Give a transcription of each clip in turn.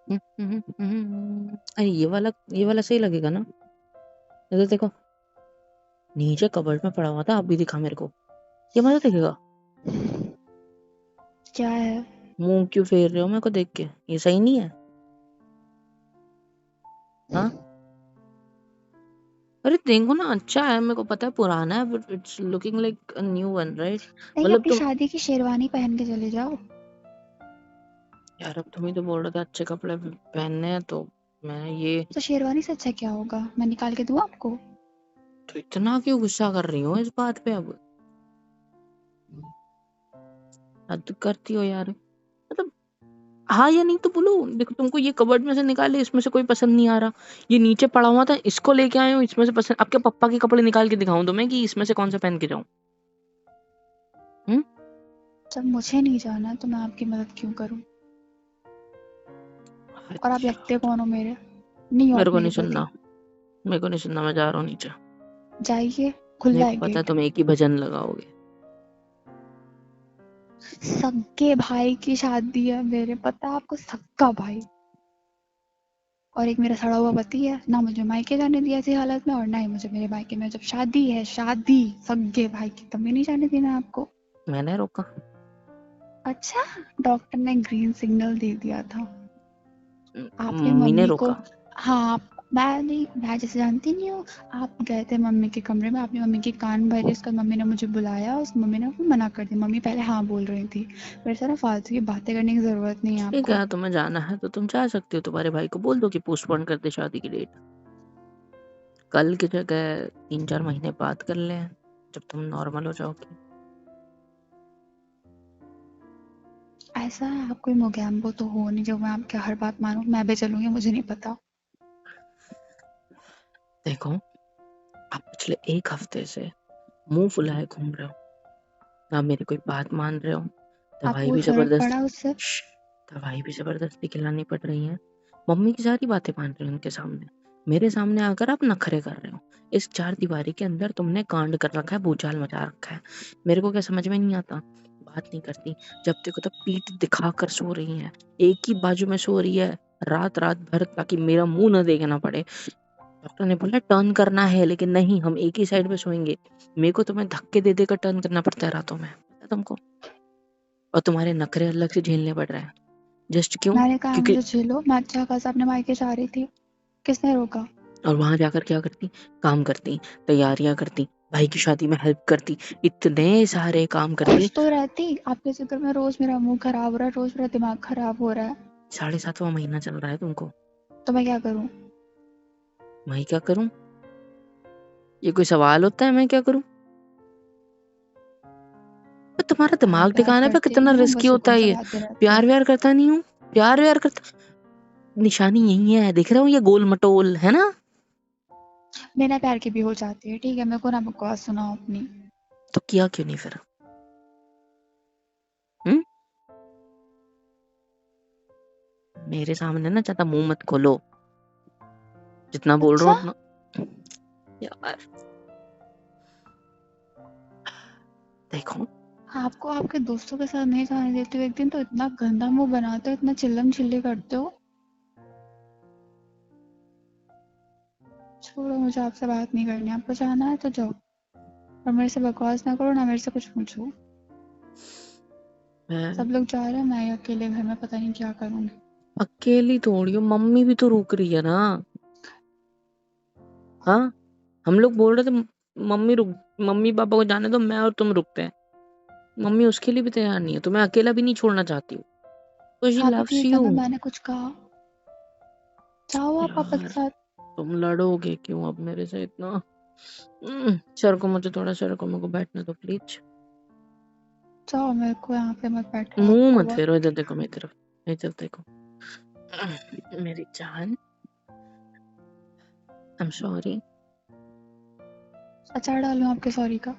अरे ये वाला सही लगेगा ना? इधर देखो, नीचे कबर्ड में पड़ा हुआ था, अभी दिखा मेरे को। ये मजा दिखेगा। क्या है? मुंह क्यों फेर रहे हो मेरे को देख के? ये सही नहीं है। हाँ, अरे देखो ना, अच्छा है, मेरे को पता है पुराना है, but it's looking like a new one, right? नहीं, मतलब अपनी तुम, शादी की शेरवानी पहन के चले जाओ। यार अब तुम ही तो बोल रहे थे अच्छे कपड़े पहनने हैं, तो मैं ये, तो शेरवानी से अच्छा क्या होगा, मैं निकाल के दूँ आपको? तो इतना क्यों गुस्सा कर रही हो इस बात पे अब? हद करती हो यार, मतलब हाँ या नहीं तो बोलो। देखो, तुमको ये कबर्ड में से निकाले, इसमें से कोई पसंद नहीं आ रहा, ये नीचे पड़ा हुआ था, इसको लेके आए हो, इसमें से पसंद, आपके पप्पा के कपड़े निकाल के दिखाऊं तुम्हें कि इसमें से कौन सा पहन के जाऊं? हम्म? जब मुझे नहीं जाना तो मैं आपकी मदद क्यों करूं? और आप अच्छा, लगते कौन हो मेरे? नहीं हो मेरे आप को मेरे नहीं पति। सुनना, मेरे को नहीं सुनना, मैं जा रहा हूँ नीचे। जाइए, मेरे खुला को है पता है गेट। तुम एक ही भजन लगाओगे। सक्के भाई की शादी है मेरे, पता है आपको? सक्का भाई। और एक मेरा सड़ा हुआ पति है, ना मुझे मायके जाने दिया ऐसी हालत में, और ना ही मुझे मेरे मायके में जब शादी है, शादी सक्के भाई की, तब भी नहीं जाने देना आपको। मैंने रोका? अच्छा, डॉक्टर ने ग्रीन सिग्नल दे दिया था। आपने मम्मी ने मम्मी को, रोका? हाँ, मैं नहीं, मैं जैसे जानती नहीं हूँ। आप गए थे मम्मी के कमरे में, आपने मम्मी की कान भरी, उसके बाद मम्मी ने मुझे बुलाया, उस मम्मी ने मना कर दिया। मम्मी पहले हाँ बोल रही थी। मेरे साथ ना फालतू की बातें करने की ज़रूरत नहीं है ठीक आपको। है, तुम्हें जाना है तो तुम जा सकती हो, तुम्हारे भाई को बोल दो कि पोस्टपोन कर दे शादी की डेट, कल की जगह 3-4 महीने बाद कर लें, जब तुम नॉर्मल हो जाओगी। ऐसा है, आप कोई मोगैम्बो तो हो नहीं जो मैं आपकी हर बात मानूं। मैं भी चलूंगी, मुझे नहीं पता। देखो, आप पिछले 1 हफ्ते से मुंह फुलाए घूम रहे हो, ना मेरी कोई बात मान रहे हो, दवाई आपको भी फर्क जबरदस्ती, पड़ा उससे? श्श, दवाई भी जबरदस्ती खिलानी पड़ रही है, मम्मी की सारी बातें मान रही हो उनके सामने, मेरे सामने आकर आप नखरे कर रहे हो। इस 4 दीवारी के अंदर तुमने कांड कर रखा है, भूचाल मचा रखा है। मेरे को क्या समझ में नहीं आता, बात नहीं करती, जब देखो तब पीठ दिखा कर सो रही है, एक ही बाजू में सो रही है, रात रात भर, ताकि मेरा मुंह न देखना पड़े। डॉक्टर ने बोला टर्न करना है, लेकिन नहीं, हम एक ही साइड पे सोएंगे। मेरे को तुम्हें धक्के दे देकर टर्न करना पड़ता है रातों में, पता है तुमको? और तुम्हारे नखरे अलग से झेलने पड़ रहे हैं। जस्ट क्यों? मैंने कहा क्योंकि, मुझे झेलो, मैं अच्छा खासा अपने मायके जा रही थी, किसने रोका? और वहां जाकर क्या करती? काम करती, तैयारियां करती, भाई की शादी में हेल्प करती, इतने सारे काम करती। खुश तो रहती, आपके चक्कर में रोज मेरा मुंह खराब हो रहा है, रोज मेरा दिमाग खराब हो रहा है। 7वां महीना चल रहा है तुमको, तो मैं क्या करूं? मैं क्या करूं? ये कोई सवाल होता है मैं क्या करूं? पर तुम्हारा प्यार दिमाग प्यार ठिकाने पे करते कितना नहीं हो, रिस्की बस होता हुक्म है ये। चलाते रहते हो। प्यार व्यार करता नहीं हूँ, प्यार व्यार करता, निशानी यही है, देख रहे हो ये गोल मटोल है ना? बिना प्यार के भी हो जाती है, ठीक है? मेरे को ना बकवास सुनाओ अपनी। तो किया क्यों नहीं फिर? हम्म? मेरे सामने ना ज्यादा मुंह मत खोलो, जितना बोल रहा अच्छा, हूँ उतना। यार देखो, आपको आपके दोस्तों के साथ नहीं जाने देते हो, एक दिन तो इतना गंदा मुंह बनाते हो, इतना चिल्लम चिल्ली करते हो। छोड़ो, मुझे आपसे बात नहीं करनी। आपको जाना है तो जाओ, और मेरे से बकवास ना करो, ना मेरे से कुछ पूछो। मैं सब लोग जा रहे हैं, मैं अकेले घर में पता नहीं क्या करूंगी। अकेली थोड़ी हूँ, मम्मी भी तो रुक रही है ना। हाँ, हम लोग बोल रहे थे मम्मी रुक, मम्मी पापा को जाने दो, मैं और तुम रुकते हैं, मम्मी उसके लिए भी तैयार नहीं है, तो मैं अकेला भी नहीं छोड़ना चाहती हूँ, तो शी हाँ तो लव्स ठीक है यू। ना, मैंने कुछ कहा? जाओ आप पापा के यार साथ। तुम लड़ोगे क्यों अब मेरे से इतना? सर को, मुझे थोड़ा सर को, मेरे को बैठने दो प्लीज। जाओ, मेरे को यहाँ पे मत बैठा मुंह आपको मत बस। फेरो, इधर देखो मेरी तरफ, इधर देखो। मेरी जान, आई एम सॉरी। अचार डालूं आपके सॉरी का?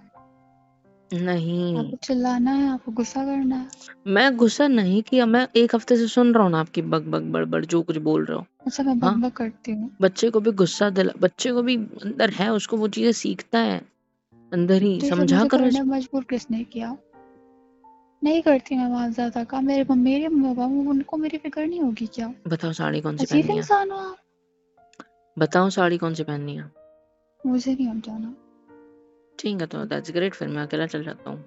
नहीं, आपको चिल्लाना है, आपको गुस्सा करना है? मैं गुस्सा नहीं किया, मैं 1 हफ्ते से सुन रहा हूँ ना आपकी बक बक बड़बड़, जो कुछ बोल रहे हो। अच्छा, मैं हाँ, बकबक करती हूँ? बच्चे को भी गुस्सा दिला, बच्चे को भी अंदर है, उसको वो चीजें सीखता है अंदर ही, तो ये सब समझा मुझे करो करने इसको। में मजबूर किसने किया? नहीं करती मैं बहुत ज्यादा काम। मेरे मम्मी पापा, उनको मेरी फिक्र नहीं होगी क्या? बताओ साड़ी कौन सी अजीब पहननी है? इंसान हो आप। बताओ साड़ी कौन सी पहननी है? मुझे नहीं अब जाना। ठीक है तो दैट्स ग्रेट, फिर मैं अकेला चल जाता हूँ।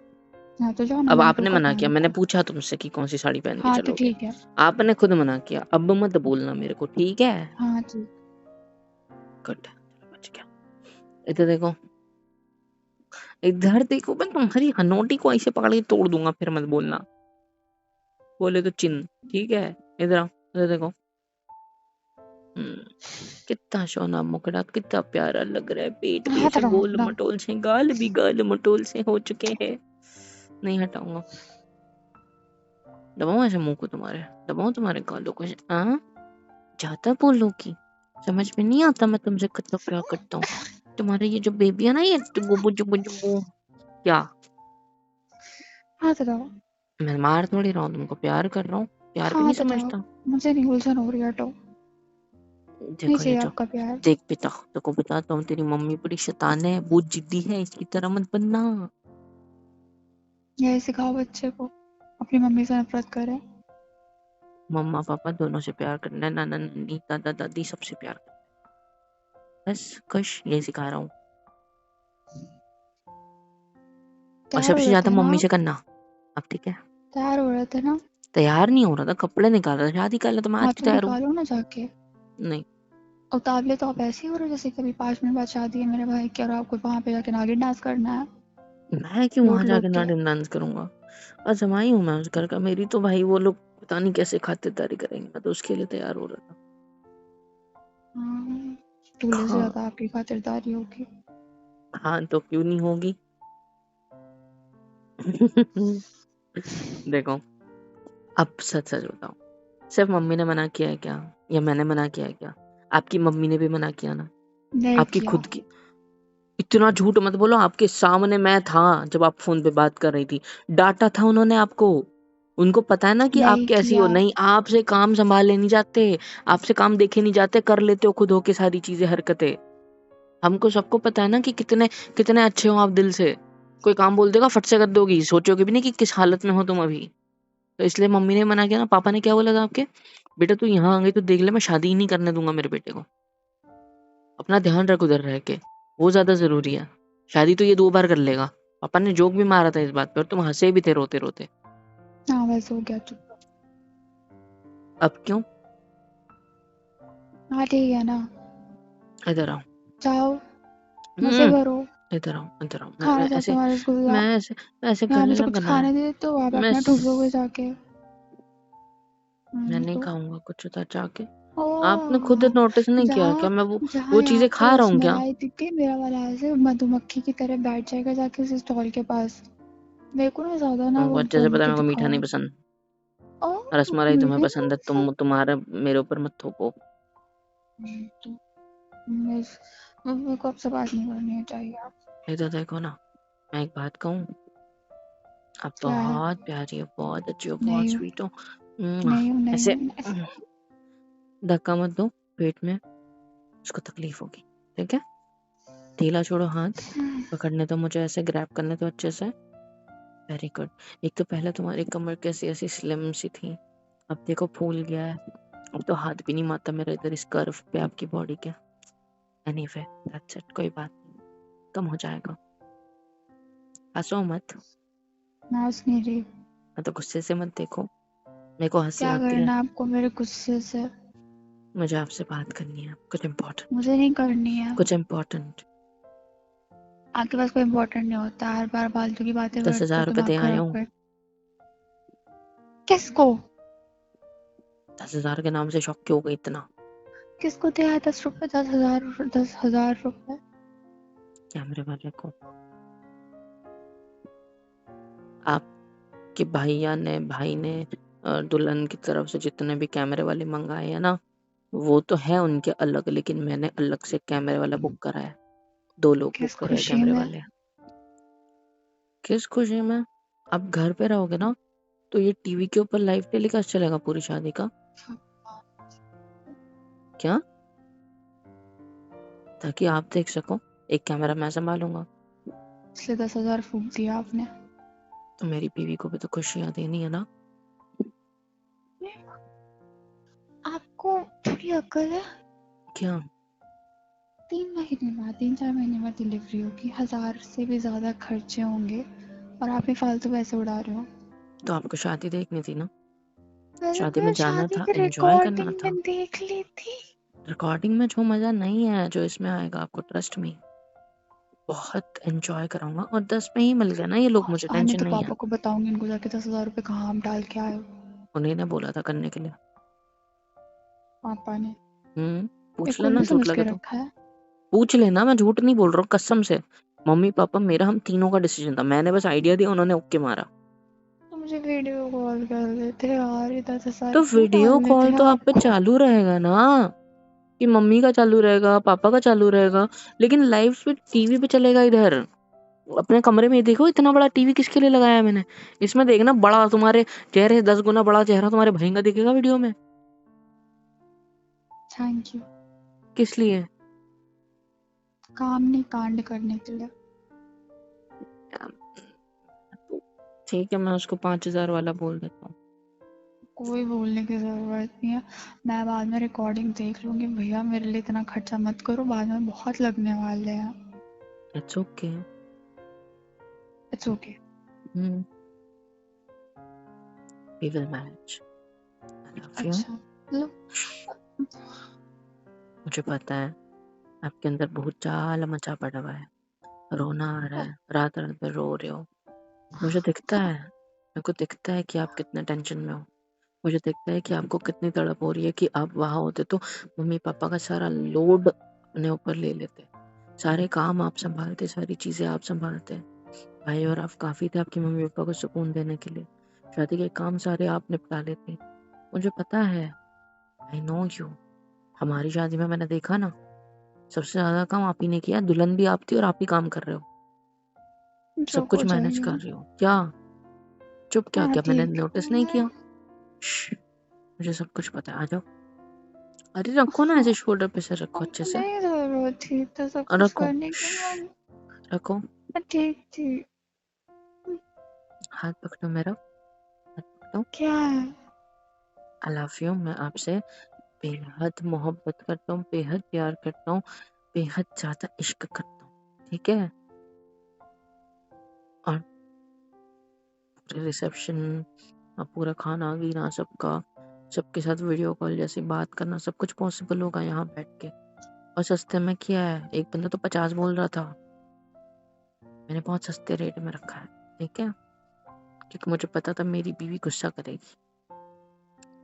हाँ तो जाओ ना, अब मैंने आपने रोका मना कहाँ किया, मैंने आपको? पूछा तुमसे कि कौन सी साड़ी पहन के हाँ तो चलोगे। ठीक है। आपने खुद मना किया, अब मत बोलना मेरे को, ठीक है? हाँ ठीक। गुड, बच गया। इधर देखो, इधर देखो, मैं तुम्हारी हनोटी को ऐसे पकड़ के तोड़ दूंगा, फिर मत बोलना। बोले तो चिन्ह, ठीक है? इधर आओ, इधर देखो। कितना सोना मुखड़ा, कितना प्यारा लग रहा है। पेट भी हाथ ऐसे हटाओ गोल अपना। मटोल से, गाल भी गाल मटोल से हो चुके हैं। नहीं हटाऊंगा। दबाऊं ऐसे मुंह को तुम्हारे, दबाऊं तुम्हारे गालों को? ज्यादा बोलो की समझ में नहीं आता मैं तुमसे कितना प्यार करता हूँ। तुम्हारे ये जो बेबी है ना, ये गुबु जुबु जुबु, क्या हाथ हटाओ। मैं मार थोड़ी रहा हूँ तुमको, प्यार कर रहा हूँ, प्यार भी नहीं हाथ हटाओ। समझता। मुझे नहीं उलझन हो रही, हटाओ। नहीं देखो ये चाहिए जो, आपका प्यार। देख पिता, तो को बताता हूँ, तेरी मम्मी बड़ी शैतान है, बहुत जिद्दी है, इसकी तरह मत बनना। यही सिखाओ बच्चे को, अपनी मम्मी से नफरत करे। मम्मा पापा दोनों से प्यार करना है, नाना नानी दादा दादी सबसे प्यार करना है। बस खुश, यही सिखा रहा हूँ। और तैयार हो सबसे रहे ज्यादा थे ना मम्मी आप? से करना। अब ठीक है? तैयार हो रहे थे ना? तैयार नहीं हो रहा था, कपड़े निकाल रहा था, शादी कर ले तो मैं हाँ आज की तो तैयार हूँ। निकालो ना जाके। नहीं, उतावले तो आप ऐसे ही हो रहे हो जैसे कभी 5 मिनट बाद शादी है मेरे भाई की और आपको वहां पे जाके नागिन डांस करना है। मैं क्यों वहां लोट जाके लोट के। नाटिन डांस करूंगा? अजमाई हूँ मैं उस घर का, मेरी तो भाई वो लोग पता नहीं कैसे खातिरदारी करेंगे, मैं तो उसके लिए तैयार हो रहा था। हाँ, दूल्हे से हाँ, ज्यादा आपकी खातिरदारी होगी। हाँ तो क्यों नहीं होगी? देखो, अब सच सच बताओ, सिर्फ मम्मी ने मना किया है क्या, या मैंने मना किया है क्या? आपकी मम्मी ने भी मना किया ना, नहीं आपकी किया। खुद की। इतना झूठ मत बोलो, आपके सामने मैं था जब आप फोन पे बात कर रही थी, डांटा था उन्होंने आपको। उनको पता है ना कि आप नहीं कैसी हो। किया। नहीं, आपसे काम संभाले नहीं जाते, आपसे काम देखे नहीं जाते, कर लेते हो खुद होके सारी चीजें हरकतें। हमको सबको पता है ना कि कितने कितने अच्छे हो आप दिल से। कोई काम बोल देगा फट से कर दोगी, सोचोगे भी नहीं कि किस हालत में हो तुम अभी। तो इसलिए मम्मी ने मना किया ना। पापा ने क्या बोला था आपके? बेटा तू यहाँ आ गई तो देख ले, मैं शादी ही नहीं करने दूंगा मेरे बेटे को। अपना ध्यान रख उधर रह के, वो ज्यादा जरूरी है। शादी तो ये 2 बार कर लेगा। पापा ने जोक भी मारा था इस बात पे, और तुम हंसे भी थे रोते रोते। हाँ बस हो गया चुप। अब क्यों? हाँ ठीक है ना। इधर आओ। जाओ। मजे हम्म करो। इधर आओ, इधर आओ। मैं खाना था ऐसे, तुम्हारे स्कूल का। मैं ऐसे यहाँ गले मुझे ना कुछ करना है। खाने दे तो आप मैं अपना ढूंढोगे जाके। मैं नहीं तो खाऊंगा कुछ उधर जाके। आपने खुद ओह, नोटिस नहीं किया क्या जहाँ मैं जहाँ वो यहाँ चीजें पे खा रहा हूँ क्या? रसमलाई दिख गई, मेरा वाला ऐसे मधुमक्खी की तरह बैठ जाएगा जाके उस स्टॉल के पास। मेरे को ना ज्यादा ना तुमको वो अच्छे से बोल पता है के मेरे को मीठा नहीं दिखाओ। पसंद। ओह रसमलाई तुम्हें मीठे नहीं पसंद है, पसंद। तुम्हारे मेरे ऊपर मत थोपो। तो मेरे को आपसे बात नहीं करनी चाहिए आप। इधर देखो ना, मैं एक बात कहूँ, आप क्या है? बहुत प्यारी हो, बहुत अच्छी हो, बहुत नहीं हूँ। स्वीट हो। नहीं हूँ नहीं ऐसे हूँ। धक्का मत दो पेट में, उसको तकलीफ होगी। ठीक है? ढीला छोड़ो हाथ, पकड़ने तो मुझे ऐसे ग्रैब करने तो अच्छे से। Very good. एक तो पहले तुम्हारी कमर कैसी ऐसी स्लिम सी थी, अब देखो फूल गया है। अब तो हाथ भी नहीं मारता मेरा इधर इस कर्व पे आपकी बॉडी के। एनीवे दैट्स इट, कोई बात नहीं, कम हो जाएगा। हंसो मत। मैं हंस नहीं रही। मैं तो गुस्से से मत देखो, मेरे को हंसी क्या आती है। करना है आपको मेरे गुस्से से? मुझे आपसे बात करनी है, कुछ इम्पोर्टेंट। मुझे नहीं करनी है। कुछ इम्पोर्टेंट। आपके पास कोई इम्पोर्टेंट नहीं होता, हर बार फालतू की बातें दस करते हो, हजार रुपये दिमाग दे आया खराब हूँ। कर। किसको? 10,000 के नाम से शौक क्यों हो गई इतना? किसको दिया है 10 रुपए? 10,000? 10,000 रुपए? कैमरे वाले को। आपके भाई ने दुल्हन की तरफ से जितने भी कैमरे वाले मंगाए हैं ना, वो तो है उनके अलग, लेकिन मैंने अलग से कैमरे वाला बुक करा है। 2 लोग बुक किस करे हैं खुशी कैमरे में? वाले। किस खुशी में? आप घर पे रहोगे ना, तो ये टीवी के ऊपर लाइव टेलीकास्ट चलेगा पूरी शादी का। क्या? ताकि आप देख सको। एक कैमरा मैं संभालूंगा। इसलिए 10,000 फूक दिया आपने? तो मेरी बीवी को भी तो खुशियां देनी है ना। आपको थोड़ी अक्ल है? क्या? 3-4 महीने बाद डिलीवरी होगी, 1000 से भी ज्यादा खर्चे होंगे और आप ही फालतू पैसे उड़ा रहे हो। तो आपको शादी देखनी थी ना, अरे शादी में मैं जाना शादी था, की एंजॉय करना रिकॉर्डिंग था। में देख ली थी। रिकॉर्डिंग में जो मजा नहीं है जो इसमें आएगा आपको, ट्रस्ट मी। बहुत एंजॉय कराऊंगा और 10 में ही मिल गया ना ये लोग, मुझे आने टेंशन तो नहीं है। पापा को बताऊंगी इनको जाके 10,000 रुपए कहाँ आप डाल के आए हो। उन्हीं ने बोला था करने के लिए। पापा ने पूछ एक लेना उल्लू झूठ समझ के लगे तो। रखा है। पूछ लेना, मैं झूठ नहीं बोल रहा हूँ कसम से। मम्मी पापा मेरा, हम तीनों का डिसीजन था, मैंने बस आइडिया दिया, उन्होंने ओके मारा। तो मुझे वीडियो कॉल कर लेते यार, ये 10,000 तो क्यों वीडियो डालने कॉल थे तो आप पे आपको। चालू रहेगा ना, कि मम्मी का चालू रहेगा, पापा का चालू रहेगा, लेकिन लाइव फिर टीवी पे चलेगा इधर। अपने कमरे में देखो, इतना बड़ा टीवी किसके लिए लगाया है मैंने। इसमें देखना बड़ा, तुम्हारे चेहरे से 10 गुना बड़ा चेहरा तुम्हारे भाई का दिखेगा वीडियो में। Thank you. किस लिए? काम नहीं कांड करने के लिए। ठीक है, मैं उसको 5,000 वाला बोल देता हूँ। कोई बोलने की जरूरत नहीं है, मैं बाद में रिकॉर्डिंग देख लूंगी। भैया मेरे लिए इतना खर्चा मत करो, बाद में बहुत लगने वाले हैं। It's okay. It's okay. We will manage. I love you. अच्छा लो। मुझे पता है आपके अंदर बहुत चाल मचा पड़ा हुआ है, रोना आ रहा है, रात रात भर रो रहे हो। मुझे दिखता है, मेरे को दिखता है कि आप कितने टेंशन में हो। मुझे दिखता है कि आपको कितनी तड़प हो रही है कि आप वहां होते तो मम्मी पापा का सारा लोड अपने ऊपर ले लेते, सारे काम आप संभालते, सारी चीजें आप संभालते। भाई और आप काफी थे आपकी मम्मी पापा को सुकून देने के लिए, शादी के काम सारे आप निपटा लेते। मुझे पता है, आई नो यू। हमारी शादी में मैंने देखा ना, सबसे ज्यादा काम आप ही ने किया, दुल्हन भी आप थी और आप ही काम कर रहे हो, जो सब कुछ कुछ मैनेज कर चाहिए। रही हो। क्या चुप? क्या हाँ क्या मैंने ठीक नोटिस नहीं है। किया? मुझे सब कुछ पता है, आ जाओ। अरे रखो ना, ऐसे शोल्डर पे से रखो अच्छे से। नहीं जरूरत थी तो सब कुछ रखो, करने की। रखो। मैं ठीक थी। हाथ पकड़ो मेरा, हाथ पकड़ो। क्या है? आई लव यू। मैं आपसे बेहद मोहब्बत करता हूँ, बेहद प्यार करता हूँ, बेहद ज्यादा इश्क करता हूँ, ठीक है? और पूरे रिसेप्शन, पूरा खाना पीना सबका, सबके साथ वीडियो कॉल जैसी बात करना, सब कुछ पॉसिबल होगा यहाँ बैठ के। और सस्ते में किया है। एक बंदा तो 50 बोल रहा था, मैंने बहुत सस्ते रेट में रखा है, ठीक है? क्योंकि मुझे पता था मेरी बीवी गुस्सा करेगी।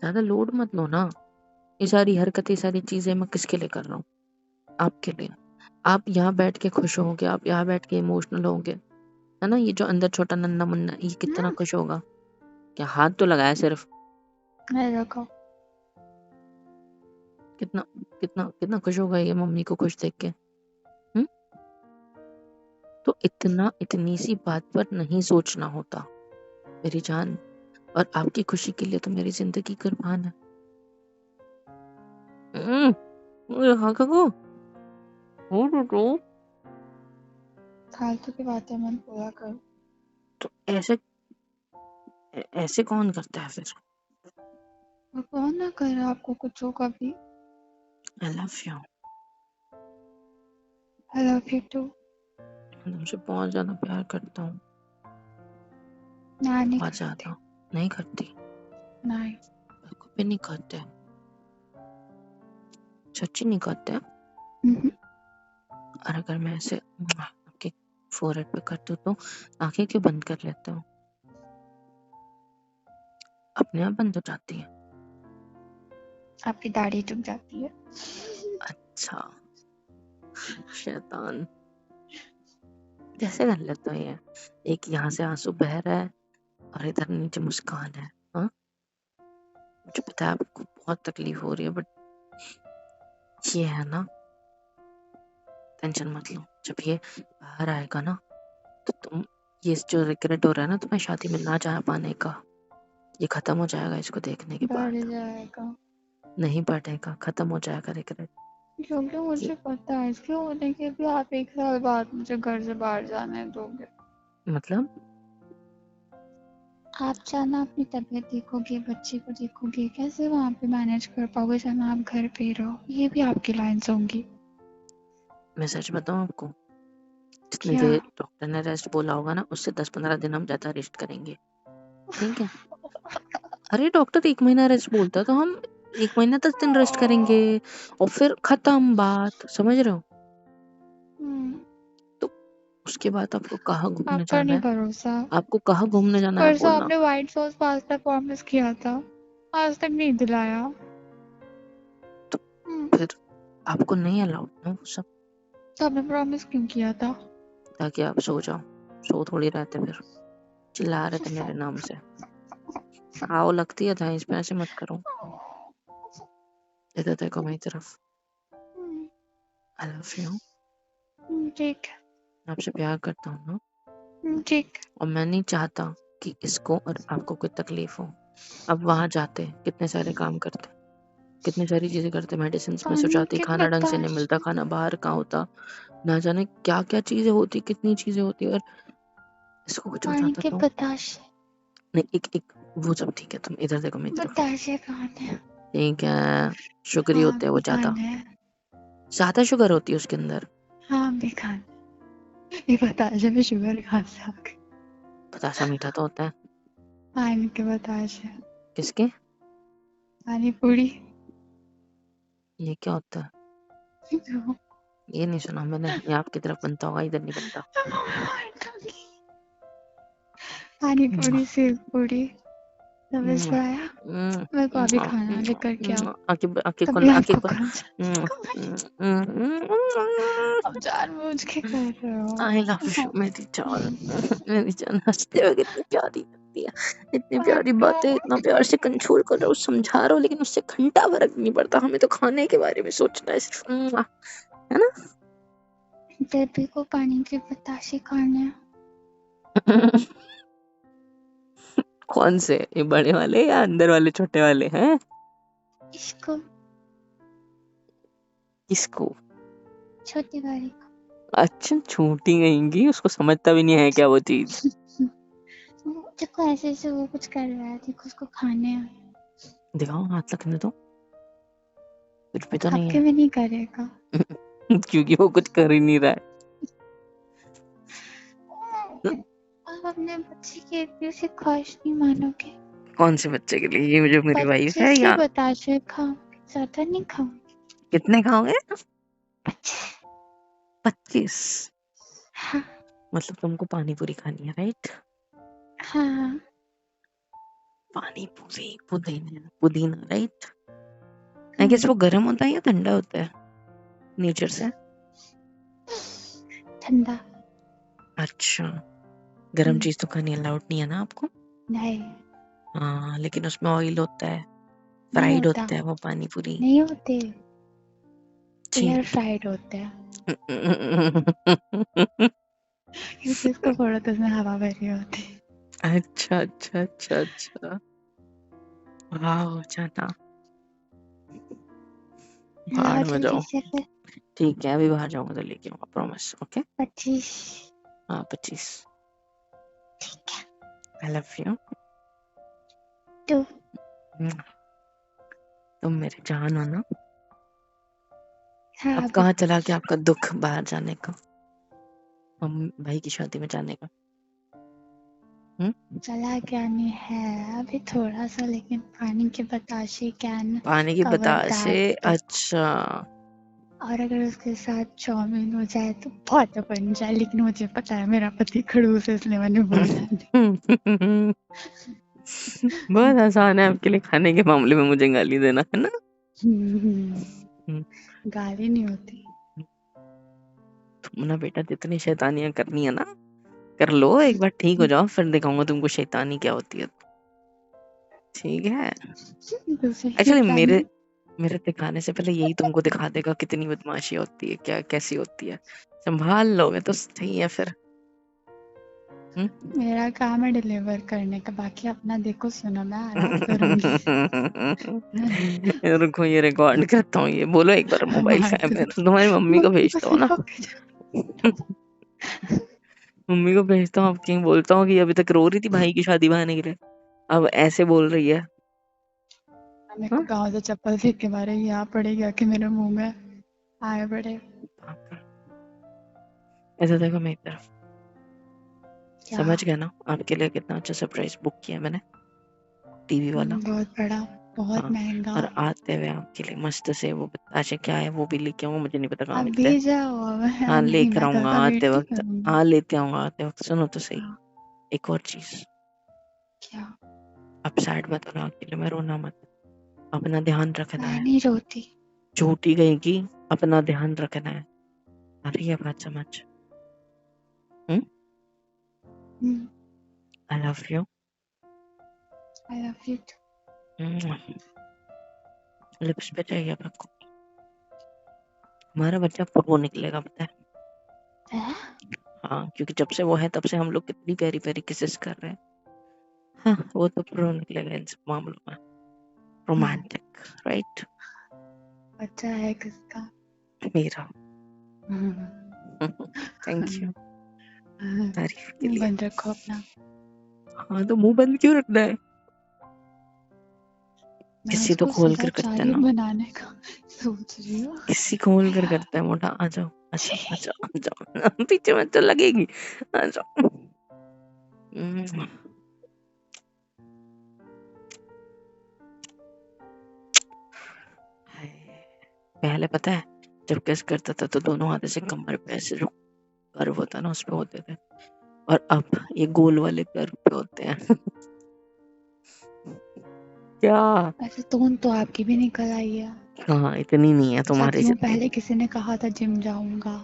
ज्यादा लोड मत लो ना, ये सारी हरकतें, सारी चीजें मैं किसके लिए कर रहा हूँ? आपके लिए। आप यहाँ बैठ के खुश होगे, आप यहाँ बैठ के इमोशनल होगे, है ना? ये जो अंदर छोटा नन्ना मुन्ना, ये कितना खुश होगा। क्या हाथ तो लगाया सिर्फ, नहीं रखो। कितना कितना कितना खुश होगा ये मम्मी को खुश देख के। हम्म? तो इतनी सी बात पर नहीं सोचना होता मेरी जान, और आपकी खुशी के लिए तो मेरी जिंदगी कुर्बान है। हाँ को तो फालतू की बातें मत बोला करो। तो ऐसे कौन करता है फिर? भगवान ना करे आपको कुछ हो कभी। I love you. I love you too. मैं तुमसे बहुत ज्यादा प्यार करता हूँ, ना नहीं बहुत करती। ज्यादा। नहीं करती? नहीं। बिल्कुल भी नहीं करते? सच्ची नहीं करते? हम्म। और अगर मैं ऐसे आपके फोrehead पे कर दूँ तो आंखें क्यों बंद कर लेते हो? अपने आप बंद हो जाती है? आपकी दाढ़ी चुक जाती है। अच्छा, शैतान। कैसे कर लेते हो ये? एक यहाँ से आंसू बह रहा है और इधर नीचे मुस्कान है। हाँ, मुझे पता है आपको बहुत तकलीफ हो रही है, बट ये है ना, टेंशन मत लो। जब ये बाहर आएगा ना, तो तुम, ये जो रिग्रेट हो रहा है ना तुम्हें शादी में ना जा पाने का, ये खत्म हो जाएगा इसको देखने के बढ़ बाद। जाएगा। नहीं बढ़ेगा, खत्म हो जाएगा रिग्रेट। क्योंकि मुझे पता है इसके होने के भी आप 1 साल बाद मुझे घर से बाहर जाने दोगे। मतलब आप जाना अपनी तबीयत देखोगे, बच्चे को देखोगे, कैसे वहाँ पे मैनेज कर पाओगे जब आप घर पे ही रहो? ये भी आपकी लाइन्स होंगी। मैं सच बताऊं आपको, जितनी क्या? देर डॉक्टर ने रेस्ट बोला होगा ना, उससे 10-15 दिन हम ज्यादा रेस्ट करेंगे, ठीक है? अरे डॉक्टर 1 महीना रेस्ट बोलता है तो हम 1 महीना 10 दिन रेस्ट करेंगे और फिर खत्म बात, समझ रहे हो? तो उसके बाद आपको कहाँ घूमने आपका जाना नहीं है? भरोसा। आपको कहाँ घूमने जाना है, परसों बोलना। आपने व्हाइट सॉस पास्ता प्रॉमिस किया था, आज तक नहीं दिलाया। तो फिर आपको नहीं अलाउड ना वो सब, तो आपने प्रॉमिस क्यों किया था? ताकि आप सो जाओ। सो थोड़ी रहते फिर, चिल्ला रहे थे मेरे नाम से। आओ लगती है था, इस पे ऐसे मत करो। इधर देखो मेरी तरफ। आई लव यू। ठीक आपसे प्यार करता हूँ ना, ठीक। और मैं नहीं चाहता कि इसको और आपको कोई तकलीफ हो। अब वहां जाते कितने सारे काम करते, कितनी सारी चीजें करते, मेडिसिन में सो पानी जाती, के खाना ढंग से नहीं मिलता, बताशे। खाना बाहर का होता, ना जाने क्या क्या चीजें होती, कितनी चीजें होती, और इसको कुछ हो पानी जाता के तो। बताशे। नहीं, एक एक वो सब ठीक है, तुम इधर देखो मेरी तरफ। बताशे खाने। ठीक है, शुगरी हाँ होते हैं भी वो ज्यादा, खाने हैं। ज्यादा शुगर होती है उसके अंदर। हाँ भी खाने। ये बताशे में शुगर कहाँ से आ गई? बतासा मीठा तो होता है। पानी के बताशे। किसके? पानी पूरी। ये क्या होता है? ये नहीं सुना मैंने, ये आपकी तरफ बनता होगा, इधर नहीं बनता। पानी पूरी, सेव पूरी, समझ में आया? मेरे को अभी खाना लेकर के आओ। तभी आपको अब जानबूझ के कर रहे हो। आई लव यू मेरी जान, मेरी जान हंसते हुए कितनी प्यारी लगती है, इतनी प्यारी बातें, इतना प्यार से कंट्रोल कर रहा हूँ, समझा रहा हूँ, लेकिन उससे घंटा फर्क नहीं पड़ता। हमें तो खाने के बारे में सोचना है सिर्फ, है ना? बेबी को पानी के बताशे खाने हैं। कौन से, ये बड़े वाले या अंदर वाले छोटे वाले हैं? इसको किसको? छोटी वाली को। अच्छा, छोटी गईंगी, उसको समझता भी नहीं है क्या वो चीज। देखो ऐसे ऐसे वो कुछ कर रहा है, देखो उसको खाने हैं। दिखाओ, हाथ रखने दो, कुछ भी तो नहीं आपके है। में नहीं करेगा। क्योंकि वो कुछ कर ही नहीं रहा है। आप अपने बच्चे की इतनी सी ख्वाहिश नहीं मानोगे। कौन से बच्चे के लिए? ये जो मेरी वाइफ है 25 ही या? बताशे खाओ, ज्यादा नहीं खाओ। कितने खाओगे? 25। 25? हाँ मतलब तुमको पानी पूरी खानी है, राइट? हाँ। पानी पूरी, पुदीना पुदीना, राइट? आई गेस वो गर्म होता है या ठंडा होता है नेचर से? ठंडा। अच्छा, गर्म चीज तो खानी अलाउड नहीं है ना आपको? नहीं हाँ, लेकिन उसमें ऑयल होता है, नहीं फ्राइड होता, होता है वो पानी पूरी। नहीं होते, एयर ठीक। फ्राइड होते हैं। क्योंकि उसको फोड़ो तो उसमें हवा भरी होती है। अच्छा अच्छा अच्छा अच्छा, वाह जाना, लाओ बाहर में जल्दी जाओ। से फिर। ठीक है, अभी बाहर जाऊंगा तो लेके आऊंगा, प्रॉमिस। ओके? 25। हाँ 25। ठीक है। आई लव यू। तो तुम मेरे जान हो ना। हाँ अब अभी कहाँ चला गया आपका दुख बाहर जाने का, मम्मी भाई की शादी में जाने का? चला क्या नहीं है अभी थोड़ा सा, लेकिन पानी के बताशे कैन पानी की कवर बताशे? दैट। अच्छा। और अगर उसके साथ चाउमीन हो जाए तो बहुत बन जाए, लेकिन मुझे पता है मेरा पति खड़ूस है, इसलिए मैंने बोला नहीं। बहुत आसान है आपके लिए खाने के मामले में मुझे गाली देना, है ना? गाली नहीं होती। तुम ना बेटा, जितनी शैतानियां करनी है ना, कर लो, एक बार ठीक हो जाओ, फिर दिखाऊंगा तुमको शैतानी क्या होती है। ठीक है? दूसरी एक्चुअली मेरे शैतानी। मेरे दिखाने से पहले यही तुमको दिखा देगा कितनी बदमाशी होती है, क्या कैसी होती है। संभाल लोगे तो सही है फिर। मेरा काम है डिलीवर करने का, बाकी अपना देखो सुनो, मैं आराम करूंगी। रुको, ये रिकॉर्ड करता हूँ, ये बोलो एक बार, मोबाइल का है मेरा, तुम्हारी मम्मी को भेजता हूँ ना। मम्मी को भेजता हूँ, अब कहीं बोलता हूँ कि अभी तक रो रही थी भाई की शादी बहाने के लिए, अब ऐसे बोल रही है। मेरे को हाँ गाँव से चप्पल फेंक के मारे, यहाँ पड़ेगी आके मेरे मुंह में, आए बड़े। ऐसा देखो मेरी तरफ, क्या? समझ गया ना आपके लिए कितना अच्छा सरप्राइज बुक किया मैंने, टीवी वाला। बहुत बड़ा, बहुत हाँ, महंगा। और आते हुए आपके लिए मस्त से वो बताशे क्या है वो भी लेके आऊंगा, मुझे नहीं पता कहाँ आप मिलते हैं। भेजा हो, हाँ नहीं लेकर मैं घर आऊंगा का आते वेट ही वक्त। करूंगी। हाँ लेते आऊंगा आते वक्त। सुनो तो सही, हाँ, एक और चीज, क्या? अब सैड मत होना आपके लिए, मैं रोना मत, अपना ध्यान रखना मैं है। नहीं रोती। झूठी गई की, अपना ध्यान रखना है। आ रही है बात समझ? आई love you. I love you. Lips पे चाहिए आपको? हमारा बच्चा प्रो निकलेगा पता है। हाँ क्योंकि जब से वो है तब से हम लोग कितनी प्यारी प्यारी किसेस कर रहे हैं। हाँ वो तो प्रो निकलेगा इन सब मामलों में, रोमांटिक, राइट? अच्छा है किसका? मेरा। थैंक यू तारीफ के मुंह लिए। बंद रखो अपना। हाँ तो मुंह बंद क्यों रखना है? मैं किसी तो उसको खोल कर करते हैं सदाचारी ना, बनाने का सोच रही हूँ। किसी खोल कर करते हैं मोटा। आ जाओ आ जाओ आ जाओ आ जाओ, पीछे में तो लगेगी, आ जाओ। पहले पता है जब किस करता था तो दोनों हाथ से कमर पे ऐसे जो कर्व होता ना उस पे होते थे, और अब ये गोल वाले कर्व पे होते हैं। क्या? ऐसे टोन तो आपकी भी निकल आई है। हाँ इतनी नहीं है तुम्हारे शादियों जितनी। पहले किसी ने कहा था जिम जाऊंगा,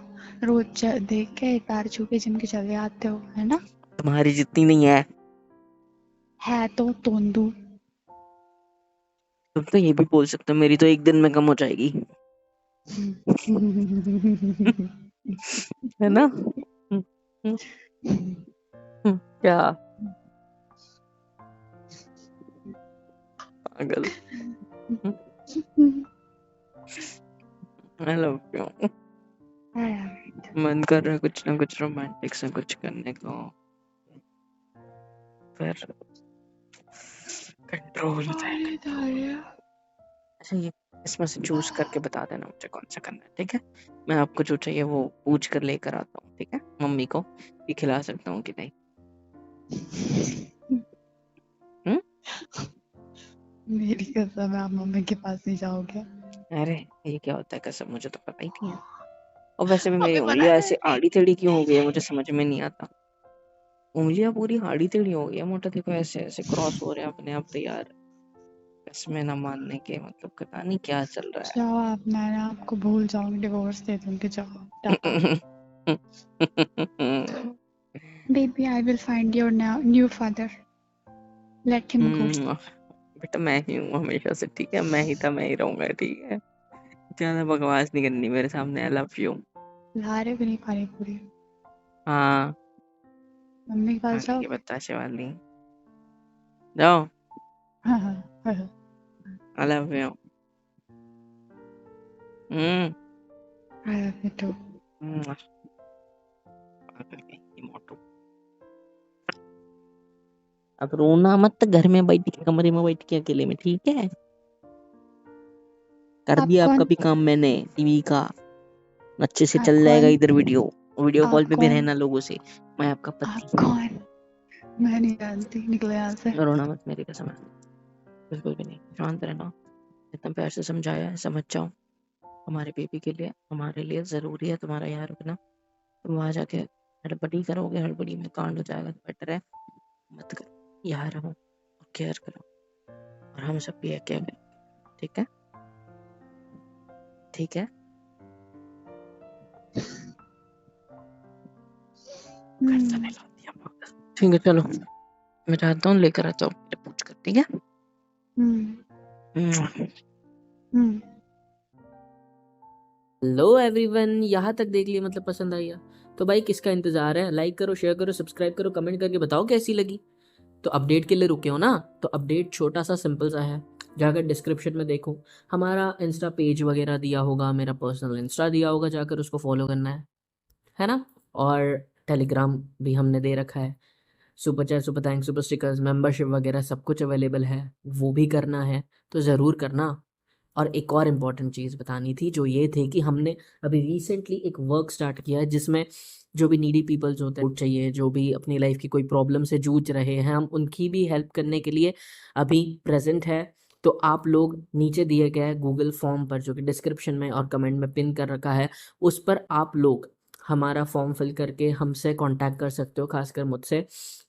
रोज देख के पैर छू के जिम के चले आते हो, है ना? तुम्हारी जितनी नहीं है। है तो तोंदू। तुम तो ये भी बोल सकते हो मेरी तो एक दिन में कम हो जाएगी, है ना? क्या पागल। आई लव यू। मन कर रहा है कुछ ना कुछ रोमांटिक सा कुछ करने को, फिर कंट्रोल अच्छा ये इसमें से चूज करके बता देना मुझे कौन सा करना है, ठीक है? मैं आपको जो चाहिए वो पूछ कर लेकर आता हूँ, ठीक है? मम्मी को भी खिला सकता हूँ कि नहीं? मेरी कसम है, आप मम्मी के पास नहीं जाओगे। अरे ये क्या होता है कसम, मुझे तो पता ही नहीं है। और वैसे भी मेरी हमें उंगलियां बनाना ऐसे नहीं। आड़ी टेढ़ी क्यों हो गई है मुझे समझ में नहीं आता। उंगलियां पूरी आड़ी टेढ़ी हो गई है मोटा, देखो ऐसे ऐसे क्रॉस हो रहे हैं अपने आप तैयार। इसमें ना मानने के मतलब पता नहीं क्या चल रहा जाओ आप, मैं आपको भूल जाऊंगी, डिवोर्स दे दूंगी, जाओ टाटा। है। Baby I will find your new father, let him go. बेटा मैं ही हूँ हमेशा से, ठीक है? मैं ही था मैं ही रहूंगा, ठीक है? ज्यादा बकवास नहीं करनी मेरे सामने। आई लव यू। ला रहे भी नहीं पानी पूरी। हाँ मम्मी के आ पास गई जाओ। है बताशे वाली, जाओ। हाँ हाँ। I love you. Hmm I love you too. पागल कहीं की मोटू। अब रोना मत, घर में बैठ के कमरे में बैठ के अकेले में, ठीक है? कर आप दिया आपका कौन? भी काम मैंने, टीवी का अच्छे से आप चल जाएगा कौन? इधर वीडियो, वीडियो कॉल आप पे भी कौन? रहना लोगों से। मैं आपका आप पति। कौन? मैं नहीं जानती, निकले यहाँ से। रोना मत मेरी कसम है, बिल्कुल भी नहीं, शांत रहना। इतना प्यार से समझाया है, समझ जाओ। हमारे बेबी के लिए, हमारे लिए जरूरी है तुम्हारा यहाँ रुकना। तुम वहां जाके हड़बड़ी करोगे, हड़बड़ी में कांड हो जाएगा, तो बेटर है मत करो, यहाँ रहो और केयर करो, और हम सब भी है केयर करें, ठीक है? ठीक है करता नहीं लाती है पागल। ठीक है चलो, मैं चाहता हूँ लेकर आता हूँ पूछ कर, ठीक है? हेलो एवरीवन, यहाँ तक देख लिया मतलब पसंद आई है तो भाई किसका इंतजार है? लाइक करो, शेयर करो, सब्सक्राइब करो, कमेंट करके बताओ कैसी लगी। तो अपडेट के लिए रुके हो ना, तो अपडेट छोटा सा सिंपल सा है, जाकर डिस्क्रिप्शन में देखो, हमारा इंस्टा पेज वगैरह दिया होगा, मेरा पर्सनल इंस्टा दिया होगा, जाकर उसको फॉलो करना है ना? और टेलीग्राम भी हमने दे रखा है, super chat, super thanks, super stickers, membership वगैरह सब कुछ अवेलेबल है, वो भी करना है तो ज़रूर करना। और एक और इम्पॉर्टेंट चीज़ बतानी थी, जो ये थी कि हमने अभी रिसेंटली एक वर्क स्टार्ट किया है जिसमें जो भी नीडी पीपल्स होते हैं, चाहिए, जो भी अपनी लाइफ की कोई प्रॉब्लम से जूझ रहे हैं, हम उनकी भी हेल्प करने के लिए अभी प्रेजेंट है। तो आप लोग नीचे दिए गए गूगल फॉर्म पर, जो कि डिस्क्रिप्शन में और कमेंट में पिन कर रखा है, उस पर आप लोग हमारा फॉर्म फिल करके हमसे कांटेक्ट कर सकते हो, खासकर मुझसे,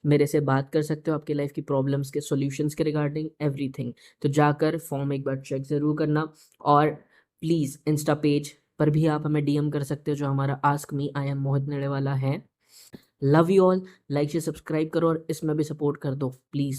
मेरे से बात कर सकते हो आपकी लाइफ की प्रॉब्लम्स के सॉल्यूशंस के रिगार्डिंग एवरीथिंग। तो जाकर फॉर्म एक बार चेक ज़रूर करना। और प्लीज़ इंस्टा पेज पर भी आप हमें डीएम कर सकते हो, जो हमारा आस्क मी आई एम मोहित नेड़े वाला है। लव यू ऑल, लाइक से सब्सक्राइब करो और इसमें भी सपोर्ट कर दो प्लीज़।